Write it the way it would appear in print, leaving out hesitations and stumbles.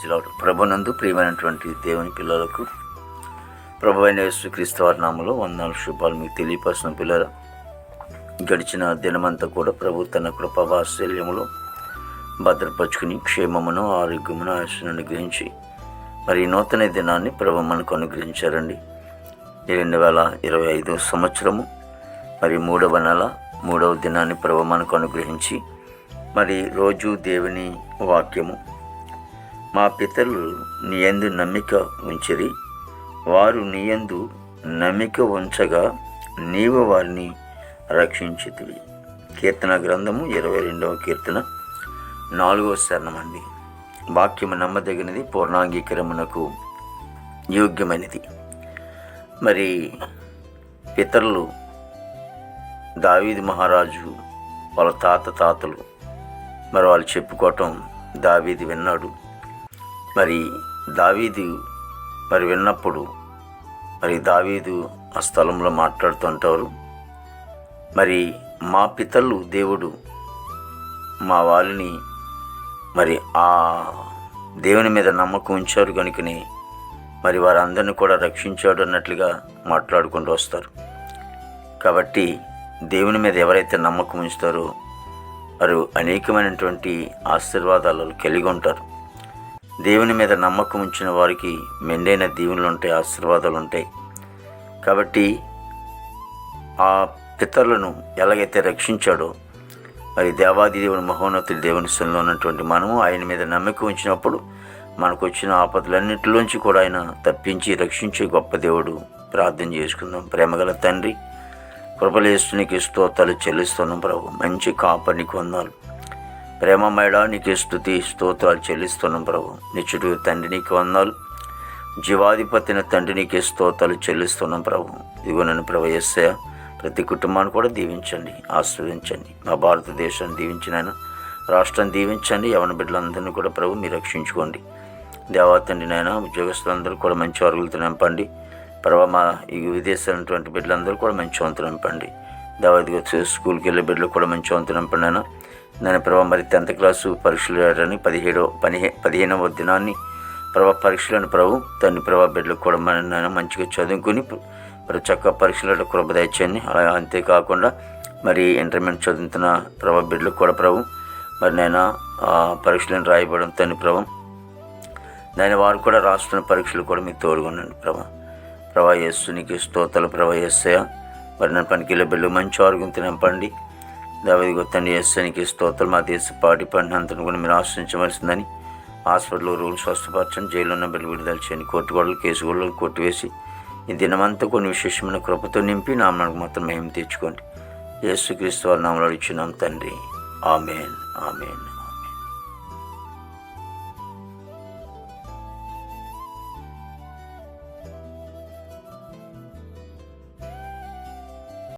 ప్రైజ్లాడు. ప్రభునందు ప్రియమైనటువంటి దేవుని పిల్లలకు ప్రభువైన యేసుక్రీస్తు వారి నామములో వందనాలు, శుభాలు మీకు తెలియపరిచిన పిల్లల. గడిచిన దినమంతా కూడా ప్రభు తన కృపావాత్సల్యములో భద్రపరుచుకుని క్షేమమును ఆరోగ్యమును ఆయుష్ను అనుగ్రహించి మరి నూతన దినాన్ని ప్రభు మనకు అనుగ్రహించారండి. 2025 సంవత్సరము మరి 3వ నెల 3వ దినాన్ని ప్రభు మనకు అనుగ్రహించి మరి రోజు దేవుని వాక్యము, మా పితరులు నీయందు నమ్మిక ఉంచిరి, వారు నీయందు నమ్మిక ఉంచగా నీవు వారిని రక్షించితివి. కీర్తన గ్రంథము 22వ కీర్తన 4వ శరణం అండి. వాక్యము నమ్మదగినది, పూర్ణాంగీకరమునకు యోగ్యమైనది. మరి పితరులు దావీదు మహారాజు వాళ్ళ తాతలు మరి వాళ్ళు చెప్పుకోవటం దావీదు విన్నాడు. మరి దావీదు మరి విన్నప్పుడు మరి దావీదు ఆ స్థలంలో మాట్లాడుతుంటారు, మరి మా పితరులు దేవుడు మా వాళ్ళని మరి ఆ దేవుని మీద నమ్మకం ఉంచారు కనుకనే మరి వారందరినీ కూడా రక్షించాడు అన్నట్లుగా మాట్లాడుకుంటూ వస్తారు. కాబట్టి దేవుని మీద ఎవరైతే నమ్మకం ఉంచుతారో వారు అనేకమైనటువంటి ఆశీర్వాదాలు కలిగి ఉంటారు. దేవుని మీద నమ్మకం ఉంచిన వారికి మెండైన దీవెనలు ఉంటాయి, ఆశీర్వాదాలు ఉంటాయి. కాబట్టి ఆ పితరులను ఎలాగైతే రక్షించాడో మరి దేవాది దేవుని మహోన్నతుడి దేవుని సన్నిధిలో ఉన్నటువంటి మనము ఆయన మీద నమ్మకం ఉంచినప్పుడు మనకు వచ్చిన ఆపదలన్నింటిలోంచి కూడా ఆయన తప్పించి రక్షించే గొప్ప దేవుడు. ప్రార్థన చేసుకుందాం. ప్రేమగల తండ్రి, కృపలేస్తునికి స్తోత్రాలు చెల్లిస్తున్నాం ప్రభు. మంచి కాపరికి వందనాలు. ప్రేమమేడా నీకు స్తుతి స్తోత్రాలు చెల్లిస్తున్నాం ప్రభు. నిత్యుడు తండ్రి నీకు వందనాలు. జీవాధిపతిన తండ్రి నీకే స్తోత్రాలు చెల్లిస్తున్నాం ప్రభు. ఇదిగో నన్ను ప్రభు యేసయ్య, ప్రతి కుటుంబాన్ని కూడా దీవించండి, ఆశీర్వదించండి. మా భారతదేశాన్ని దీవించిన రాష్ట్రాన్ని దీవించండి. యవన బిడ్డలందరినీ కూడా ప్రభు మీరు రక్షించుకోండి. దేవతండ్రి నాయన ఉద్యోగస్తులందరూ కూడా మంచి వర్గులతో నింపండి ప్రభు. మా ఈ విదేశాలైనటువంటి బిడ్డలందరూ కూడా మంచి వంతు నింపండి. దేవాదిగా స్కూల్కి వెళ్ళే బిడ్డలు కూడా మంచి వంతు నింపండి అయినా నేను ప్రభు. మరి 10th క్లాసు పరీక్షలు వేయడానికి 15వ దినాన్ని ప్రభు పరీక్షలను ప్రభు తండ్రి ప్రభా బిడ్డలకు కూడా నేను మంచిగా చదువుకుని మరి చక్కగా పరీక్షల కృప దయచేయండి. అలా అంతేకాకుండా మరి ఇంటర్మీడియట్ చదువుతున్న ప్రభా బిడ్డలకు కూడా ప్రభు మరి నేను పరీక్షలను రాయబడడం తండ్రి ప్రభు దాని వారు కూడా రాస్తున్న పరీక్షలు కూడా మీకు తోడుగుండండి ప్రభా యేసు నీకు స్తోత్రాలు ప్రభా యేసయ్య. మరి నన్ను పనికిలో బిడ్డలు మంచి ఆరోగ్యంతో నింపండి. దావీదు తండ్రి యేసునికి స్తోత్రాలు. మా దేశ పార్టీ పడినంతను కూడా మీరు ఆశ్రయించవలసిందని హాస్పిటల్లో రూల్స్ స్వస్థపరచండి. జైల్లో ఉన్న బిడ్డలు విడుదల చేయండి. కోర్టు గొడవలు కేసు గొడవలు కొట్టివేసి ఈ దినమంతా కొన్ని విశేషమైన కృపతో నింపి నామకు మాత్రం మేము తెచ్చుకోండి. యేసుక్రీస్తు వారి నామములో ఇచ్చున్నాం తండ్రి. ఆమేన్, ఆమేన్.